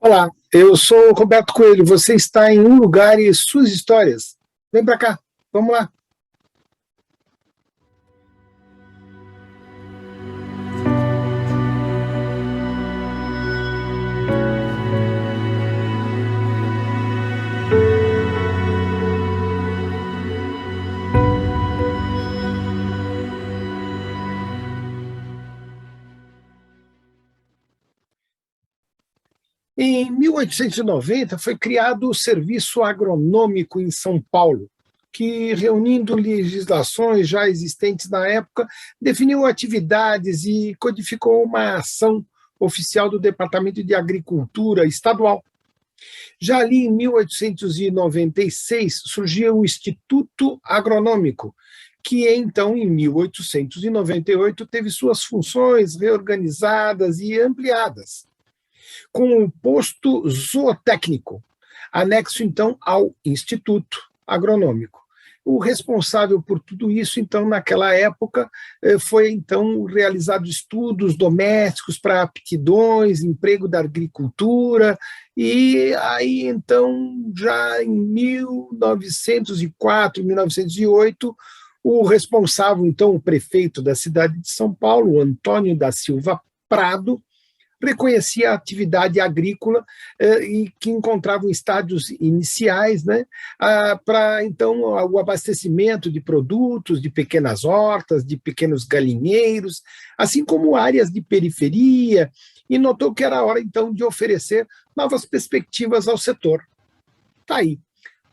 Olá, eu sou Roberto Coelho. Você está em Um Lugar e Suas Histórias. Vem para cá, vamos lá. Em 1890, foi criado o Serviço Agronômico em São Paulo, que, reunindo legislações já existentes na época, definiu atividades e codificou uma ação oficial do Departamento de Agricultura Estadual. Já ali em 1896 surgiu o Instituto Agronômico, que então, em 1898, teve suas funções reorganizadas e ampliadas, com o posto zootécnico, anexo, então, ao Instituto Agronômico. O responsável por tudo isso, então, naquela época, foi, então, realizado estudos domésticos para aptidões, emprego da agricultura, e aí, então, já em 1904, 1908, o responsável, então, o prefeito da cidade de São Paulo, Antônio da Silva Prado, reconhecia a atividade agrícola e que encontrava em estádios iniciais, né, para, então, o abastecimento de produtos, de pequenas hortas, de pequenos galinheiros, assim como áreas de periferia, e notou que era hora, então, de oferecer novas perspectivas ao setor. Está aí.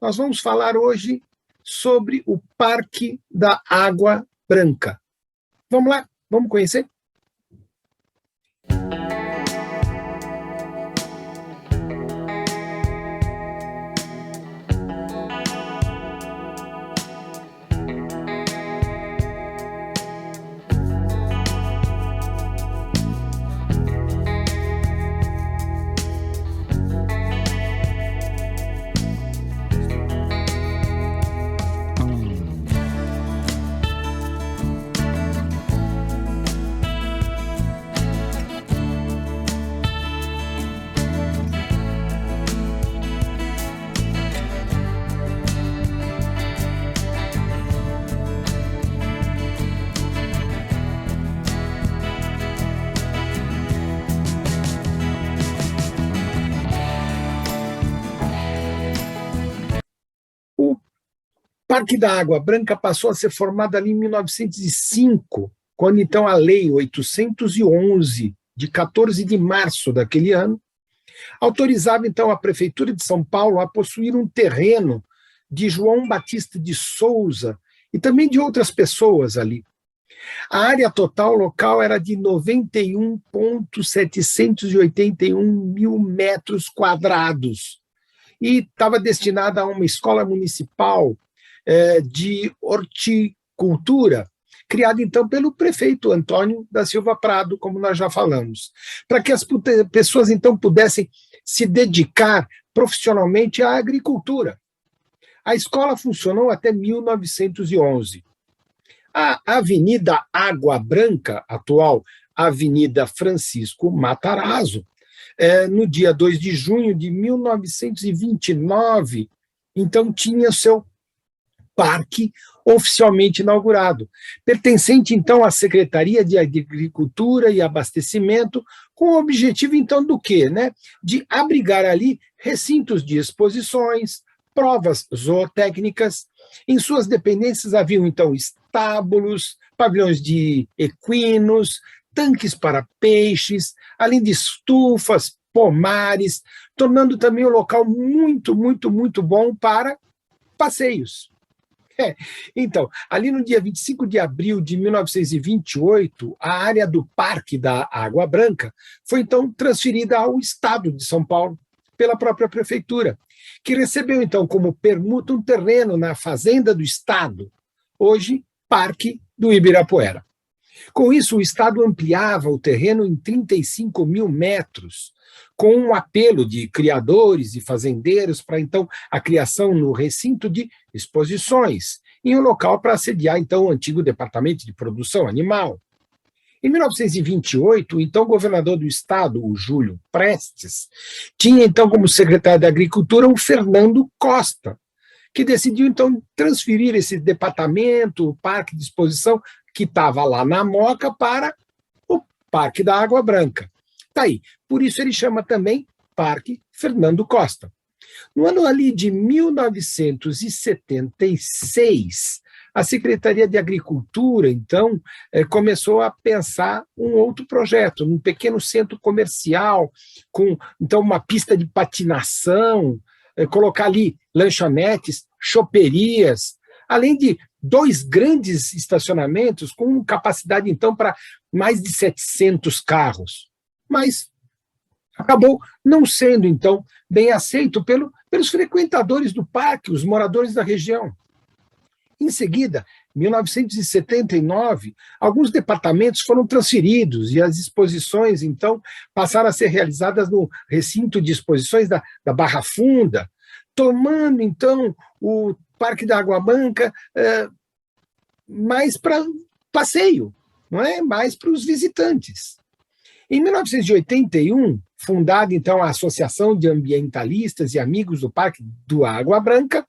Nós vamos falar hoje sobre o Parque da Água Branca. Vamos lá? Vamos conhecer? O Parque da Água Branca passou a ser formado ali em 1905, quando então a Lei 811, de 14 de março daquele ano, autorizava então a Prefeitura de São Paulo a possuir um terreno de João Batista de Souza e também de outras pessoas ali. A área total local era de 91.781 mil metros quadrados e estava destinada a uma escola municipal de horticultura, criada então pelo prefeito Antônio da Silva Prado, como nós já falamos, para que as pessoas então pudessem se dedicar profissionalmente à agricultura. A escola funcionou até 1911. A Avenida Água Branca, atual Avenida Francisco Matarazzo, no dia 2 de junho de 1929, então tinha seu parque oficialmente inaugurado, pertencente então à Secretaria de Agricultura e Abastecimento, com o objetivo então do quê? Né? De abrigar ali recintos de exposições, provas zootécnicas. Em suas dependências haviam então estábulos, pavilhões de equinos, tanques para peixes, além de estufas, pomares, tornando também o local muito, muito, muito bom para passeios. Então, ali no dia 25 de abril de 1928, a área do Parque da Água Branca foi então transferida ao Estado de São Paulo pela própria Prefeitura, que recebeu então como permuta um terreno na Fazenda do Estado, hoje Parque do Ibirapuera. Com isso, o Estado ampliava o terreno em 35 mil metros, com um apelo de criadores e fazendeiros para, então, a criação no recinto de exposições, em um local para assediar, então, o antigo Departamento de Produção Animal. Em 1928, o então governador do estado, o Júlio Prestes, tinha então como secretário da Agricultura o Fernando Costa, que decidiu então transferir esse departamento, o Parque de Exposição, que estava lá na Moca, para o Parque da Água Branca. Está aí. Por isso ele chama também Parque Fernando Costa. No ano ali de 1976, a Secretaria de Agricultura, então, começou a pensar um outro projeto, um pequeno centro comercial, com, então, uma pista de patinação, colocar ali lanchonetes, choperias, além de 2 grandes estacionamentos com capacidade, então, para mais de 700 carros. Mas acabou não sendo, então, bem aceito pelos frequentadores do parque, os moradores da região. Em seguida, em 1979, alguns departamentos foram transferidos e as exposições, então, passaram a ser realizadas no recinto de exposições da Barra Funda, tomando, então, o Parque da Água Branca mais para passeio, não é? Mais para os visitantes. Em 1981, fundada, então, a Associação de Ambientalistas e Amigos do Parque do Água Branca,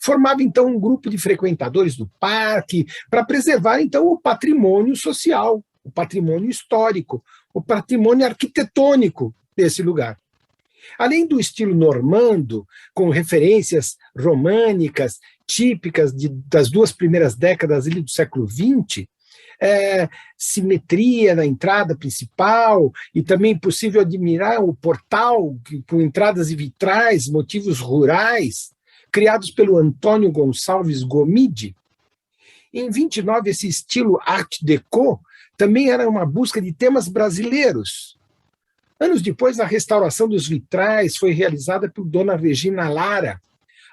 formava, então, um grupo de frequentadores do parque para preservar, então, o patrimônio social, o patrimônio histórico, o patrimônio arquitetônico desse lugar. Além do estilo normando, com referências românicas típicas das 2 primeiras décadas do século XX, simetria na entrada principal, e também é possível admirar o portal com entradas e vitrais, motivos rurais, criados pelo Antônio Gonçalves Gomide. Em 29, esse estilo Art Deco também era uma busca de temas brasileiros. Anos depois, a restauração dos vitrais foi realizada por Dona Regina Lara.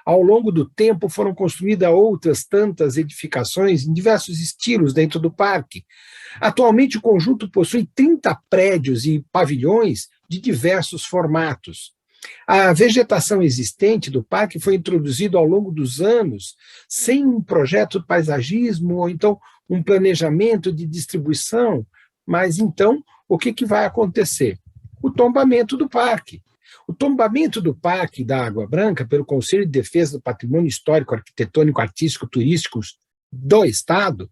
Ao longo do tempo, foram construídas outras tantas edificações em diversos estilos dentro do parque. Atualmente, o conjunto possui 30 prédios e pavilhões de diversos formatos. A vegetação existente do parque foi introduzida ao longo dos anos, sem um projeto de paisagismo ou então um planejamento de distribuição. Mas então, o que vai acontecer? O tombamento do parque. O tombamento do Parque da Água Branca pelo Conselho de Defesa do Patrimônio Histórico, Arquitetônico, Artístico, Turístico do Estado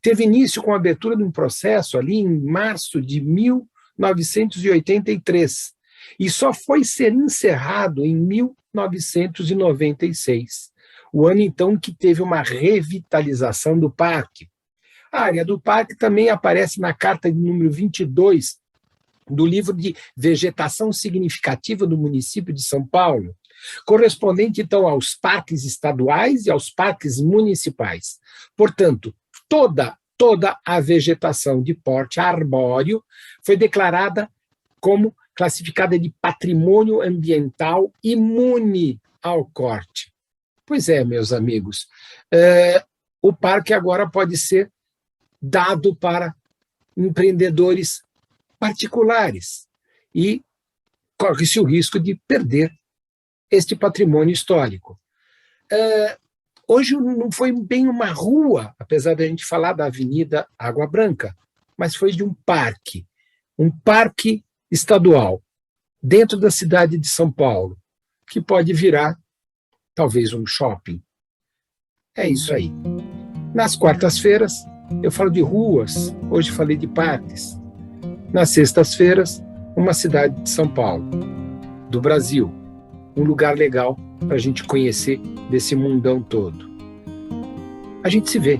teve início com a abertura de um processo ali em março de 1983 e só foi ser encerrado em 1996, o ano então que teve uma revitalização do parque. A área do parque também aparece na carta de número 22 do livro de Vegetação Significativa do Município de São Paulo, correspondente, então, aos parques estaduais e aos parques municipais. Portanto, toda a vegetação de porte arbóreo foi declarada como classificada de patrimônio ambiental imune ao corte. Pois é, meus amigos, o parque agora pode ser dado para empreendedores particulares e corre-se o risco de perder este patrimônio histórico. Hoje não foi bem uma rua, apesar de a gente falar da Avenida Água Branca, mas foi de um parque estadual, dentro da cidade de São Paulo, que pode virar, talvez, um shopping. É isso aí. Nas quartas-feiras, eu falo de ruas, hoje falei de parques. Nas sextas-feiras, uma cidade de São Paulo, do Brasil, um lugar legal para a gente conhecer desse mundão todo. A gente se vê.